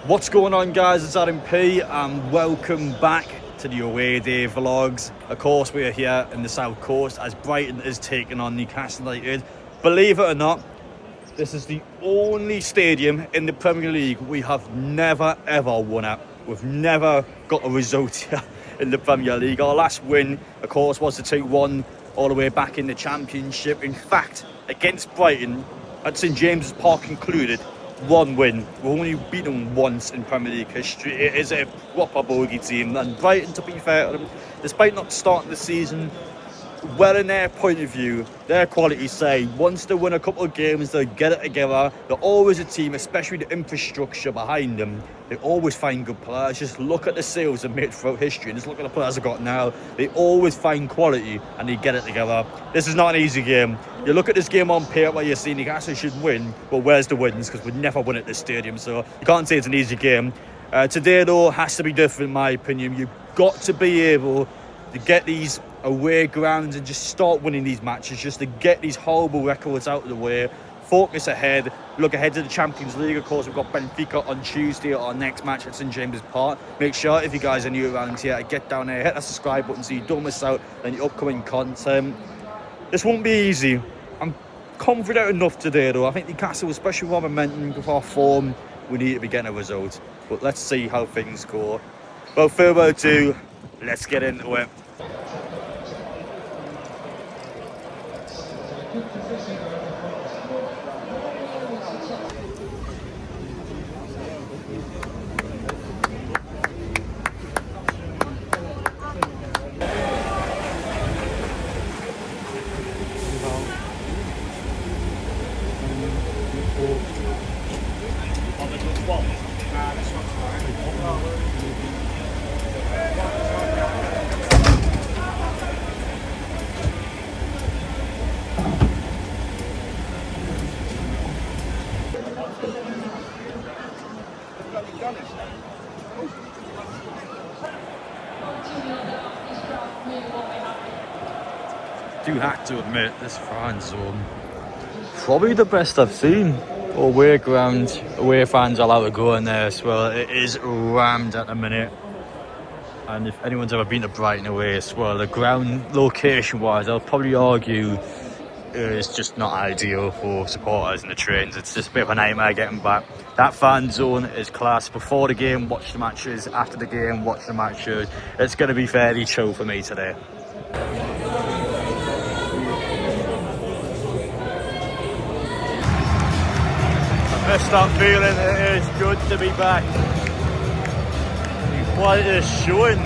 What's going on, guys? It's Adam P and welcome back to the away day vlogs. Of course, we are here in the south coast as Brighton is taking on Newcastle United. Believe it or not, this is the only stadium in the Premier League we have never ever won at. We've never got a result here in the Premier League. Our last win, of course, was the 2-1 all the way back in the Championship. In fact, against Brighton at St James's Park included, one win. We've only beaten once in Premier League history. It is a proper bogey team, and Brighton, to be fair to them, despite not starting the season well in their point of view, their quality say once they win a couple of games, they'll get it together. They're always a team, especially the infrastructure behind them. They always find good players. Just look at the sales they've made throughout history and just look at the players they've got now. They always find quality and they get it together. This is not an easy game. You look at this game on paper where you're seeing Newcastle should win, but where's the wins? Because we'd never win at this stadium, so you can't say it's an easy game. Today, though, has to be different in my opinion. You've got to be able to get these away grounds and just start winning these matches, just to get these horrible records out of the way. Focus ahead, look ahead to the Champions League. Of course, we've got Benfica on Tuesday, our next match at St James's Park. Make sure, if you guys are new around here, get down there, hit that subscribe button so you don't miss out on the upcoming content. This won't be easy. I'm confident enough today, though. I think Newcastle, especially with our momentum, with our form, we need to be getting a result. But let's see how things go. Well, further ado, let's get into it. Do have to admit, this fan zone probably the best I've seen. Away ground, away fans are allowed to go in there as well. It is rammed at the minute, and if anyone's ever been to Brighton away as well, the ground location wise, I'll probably argue is just not ideal for supporters in the trains. It's just a bit of a nightmare getting back. That fan zone is class. Before the game, watch the matches. After the game, watch the matches. It's going to be fairly chill for me today. I missed that feeling. It is good to be back. Quite a showing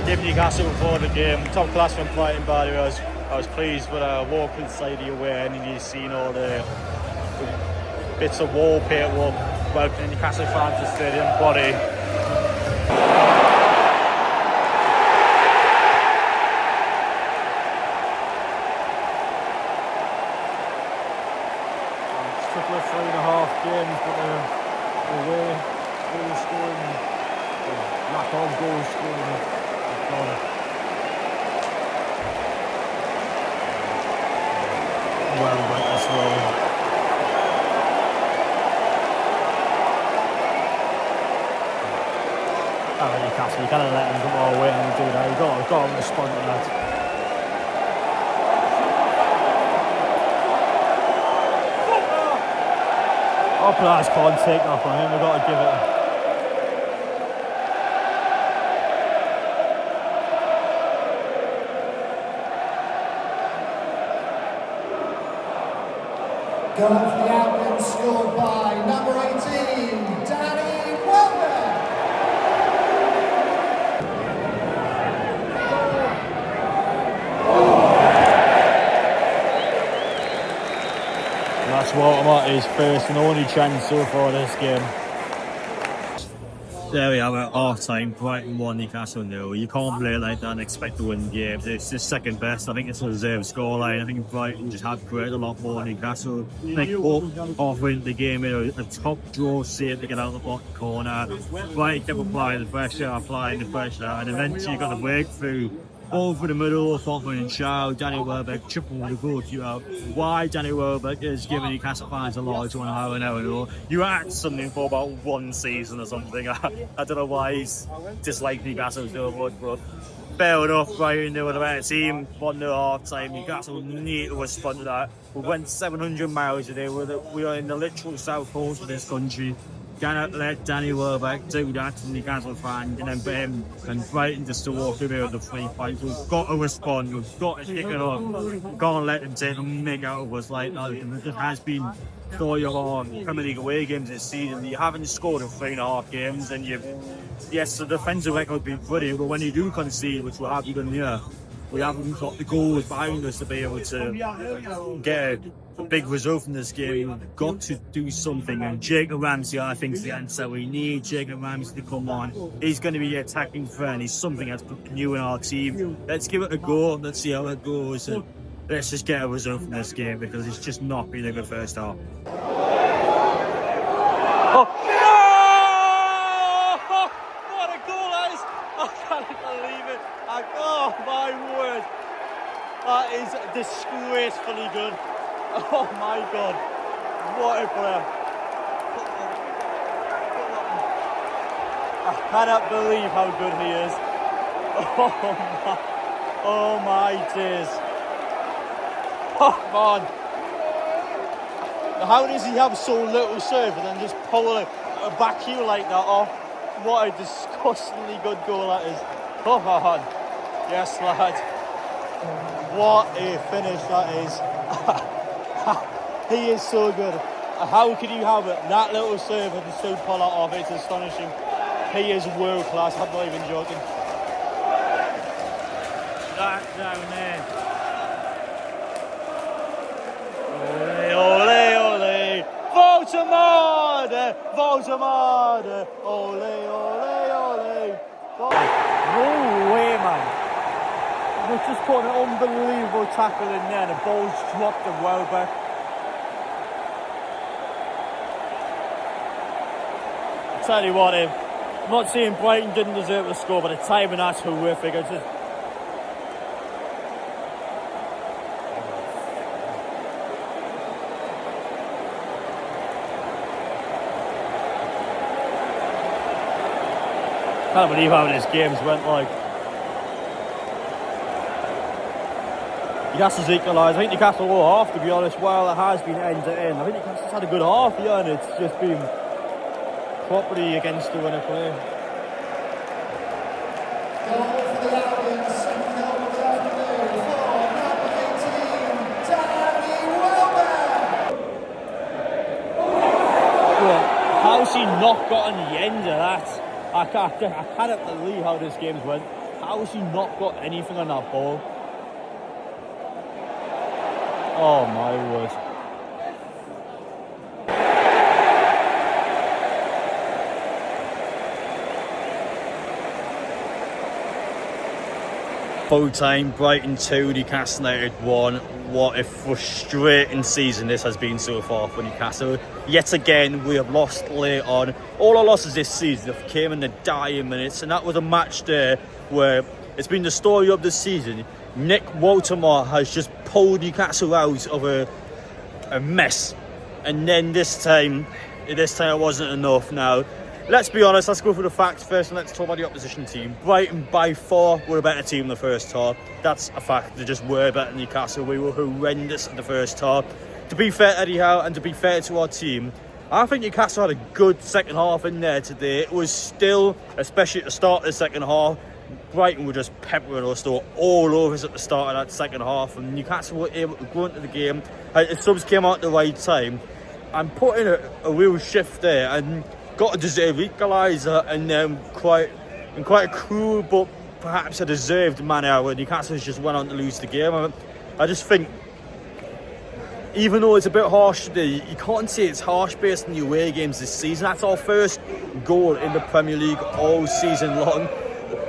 given Newcastle before the game. Top class from Brighton, by the way. I was pleased when I walked inside the away end and you've seen all the bits of wallpaper welcoming Newcastle fans to the stadium. Body. Couple of 3.5 games, but away goal scoring, lack of goal scoring. Welbeck as well. Newcastle, you can't let them come all away and do that. You've got to respond to that. Our players can't take that from him, we've got to give it. Going for the outlet, scored by number 18, Welbeck. That's Watermark, his first and only chance so far this game. There we are at half time. Brighton 1, Newcastle 0. You can't play like that and expect to win games. It's just second best. I think it's a reserve scoreline. I think Brighton just have created a lot more than Newcastle. Like halfway into the game, a top draw save to get out of the bottom corner. Brighton kept applying the pressure, and eventually you got to break through Over the middle, Hoffman and Shaw, Danny Welbeck triple with the goalkeeper. Why Danny Welbeck is giving Newcastle fans a large one, I don't know. You asked something for about one season or something. I don't know why he's disliked Newcastle so much, but fair enough, Brighton, they were the better team. 1-0 half time. Newcastle need to respond to that. We went 700 miles today. We are in the literal south coast of this country. Cannot let Danny Welbeck do that to Newcastle fans and then for him and Brighton just to walk away with the 3 points. We've got to respond, we've got to kick it off. We can't let them take a make out of us like that. It has been 4 Premier League away games this season. You haven't scored in 3.5 games and yes, the defensive record has been brilliant, but when you do concede, which we have done here, we haven't got the goals behind us to be able to get a big result from this game. We've got to do something, and Jacob Ramsey, I think, is the answer. We need Jacob Ramsey to come on. He's going to be attacking threat, he's something that's new in our team. Let's give it a go, let's see how it goes, and let's just get a result from this game because it's just not been a good first half. Oh my word, that is disgracefully good. Oh my god, what a player. I cannot believe how good he is. Oh my days. Oh man, how does he have so little serve and then just pull a back heel like that off? What a disgustingly good goal that is. Oh man. Yes, lad. What a finish that is. He is so good. How can you have it? That little serve and still pull it off. It's astonishing. He is world class. I'm not even joking. That down there. Ole, ole, ole. Voldemort! Voldemort! Ole, ole, ole. No way, man. We've just put an unbelievable tackle in there. The ball's dropped to Welbeck. I tell you what, I'm not saying Brighton didn't deserve the score, but the timing that's horrific. It's just... I can't believe how this game's went like. Newcastle's equalised. I think Newcastle will half, to be honest, while it has been end to end. I think Newcastle's had a good half here and it's just been properly against the winner play. Goal for the Albions, second goal of the afternoon for number 18, Danny Welbeck. Well, how's he not gotten the end of that? I cannot believe how this game's went. How has he not got anything on that ball? Oh my word. Full time, Brighton 2, Newcastle United 1. What a frustrating season this has been so far for Newcastle. Yet again, we have lost late on. All our losses this season have came in the dying minutes, and that was a match there where it's been the story of the season. Nick Waltermore has just pulled Newcastle out of a mess, and then this time it wasn't enough. Now, let's be honest, let's go through the facts first and let's talk about the opposition team. Brighton by far were a better team in the first half. That's a fact. They just were better than Newcastle. We were horrendous in the first half. To be fair to Eddie Howe and to be fair to our team, I think Newcastle had a good second half in there today. It was still, especially at the start of the second half, Brighton were just peppering us all over us at the start of that second half, and Newcastle were able to go into the game. The subs came out at the right time and put in a real shift there and got a deserved equaliser, and then quite a cruel but perhaps a deserved manner where Newcastle just went on to lose the game. I just think, even though it's a bit harsh today, you can't say it's harsh based on the away games this season. That's our first goal in the Premier League all season long.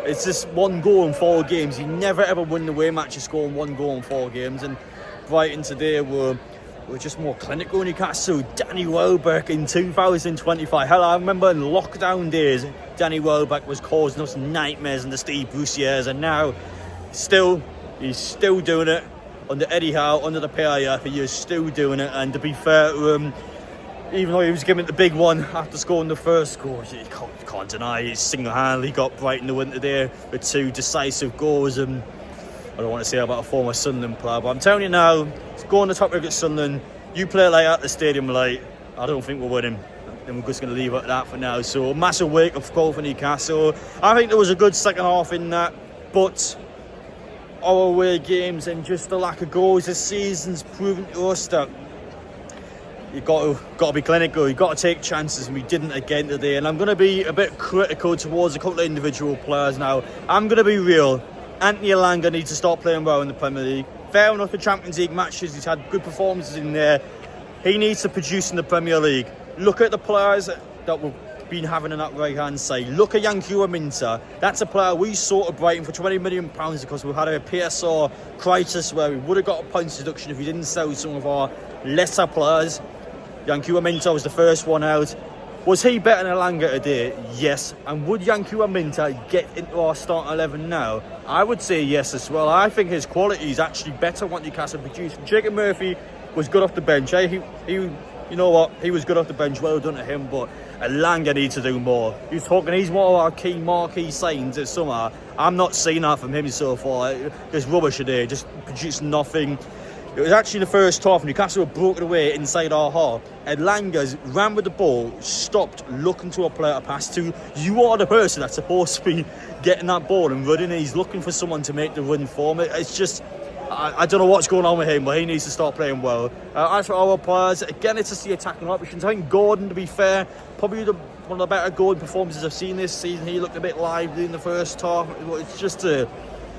It's just 1 goal in 4 games. You never ever win the away match, you score 1 goal in 4 games. And Brighton today were just more clinical. Newcastle, Danny Welbeck in 2025. Hell, I remember in lockdown days, Danny Welbeck was causing us nightmares in the Steve Bruce years, and now he's still doing it under Eddie Howe, under the PIF. He is still doing it, and to be fair to him, even though he was giving it the big one after scoring the first goal, you can't deny he single-handedly got Brighton the win today with 2 decisive goals. And I don't want to say about a former Sunderland player, but I'm telling you now, go on the top against Sunderland, you play like at the stadium like, I don't think we're winning. And we're just going to leave it at that for now. So massive wake-up call for Newcastle. I think there was a good second half in that, but our away games and just the lack of goals this season's proven to us that you've got to be clinical, you've got to take chances, and we didn't again today. And I'm going to be a bit critical towards a couple of individual players now. I'm going to be real. Anthony Elanga needs to start playing well in the Premier League. Fair enough for Champions League matches, he's had good performances in there. He needs to produce in the Premier League. Look at the players that we've been having on that right-hand side. Look at Yankuwa Minta. That's a player we sought at Brighton for £20 million because we had a PSR crisis where we would have got a points deduction if we didn't sell some of our lesser players. Yankuwa Minta was the first one out. Was he better than Elanga today? Yes. And would Yankuwa Minta get into our starting 11 now? I would say yes as well. I think his quality is actually better than what Newcastle produced. Jacob Murphy was good off the bench. You know what? He was good off the bench. Well done to him. But Elanga needs to do more. He's one of our key marquee signs this summer. I'm not seeing that from him so far. Just rubbish today. Just produced nothing. It was actually the first half. Newcastle were broken away inside our half. Elanga's ran with the ball, stopped looking to a player to pass to. You are the person that's supposed to be getting that ball and running. And he's looking for someone to make the run for him. It's just, I don't know what's going on with him, but he needs to start playing well. As for our players, again, it's just the attacking options. I think Gordon, to be fair, probably one of the better Gordon performances I've seen this season. He looked a bit lively in the first half.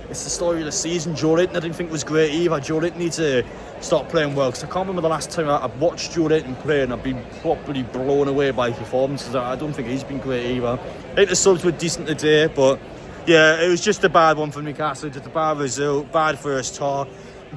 It's the story of the season. Joe Linton I didn't think was great either. Joe Linton needs to start playing well, because I can't remember the last time I've watched Joe Linton play and I've been properly blown away by his performances. I don't think he's been great either. I think the subs were decent today, but yeah, it was just a bad one for Newcastle. Just a bad result, bad first half.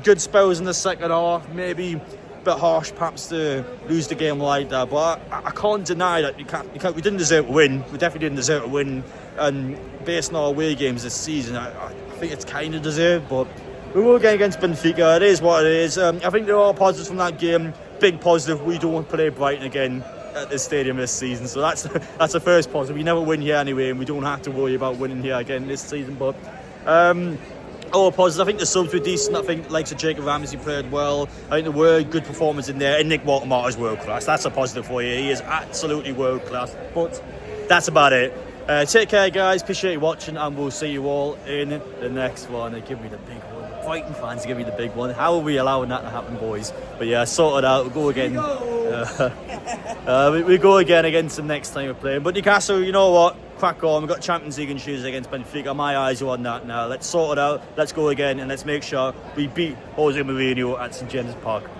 Good spells in the second half, maybe a bit harsh perhaps to lose the game like that, but I can't deny that we didn't deserve to win. We definitely didn't deserve to win, and based on our away games this season, I think it's kind of deserved, but we will get against Benfica. It is what it is. I think there are positives from that game. Big positive, we don't play Brighton again at this stadium this season, so that's the first positive. We never win here anyway, and we don't have to worry about winning here again this season. But all positive. I think the subs were decent. I think like Jacob Ramsey played well. I think there were good performances in there, and Nick Walker is world class. That's a positive for you. He is absolutely world class. But that's about it. Take care, guys. Appreciate you watching, and we'll see you all in the next one. They give me the big one. Brighton fans give me the big one. How are we allowing that to happen, boys? But yeah, sorted out. We'll go again. We go again against them next time we're playing. But Newcastle, you know what? Crack on. We've got Champions League on Tuesday against Benfica. My eyes are on that now. Let's sort it out. Let's go again, and let's make sure we beat Jose Mourinho at St James's Park.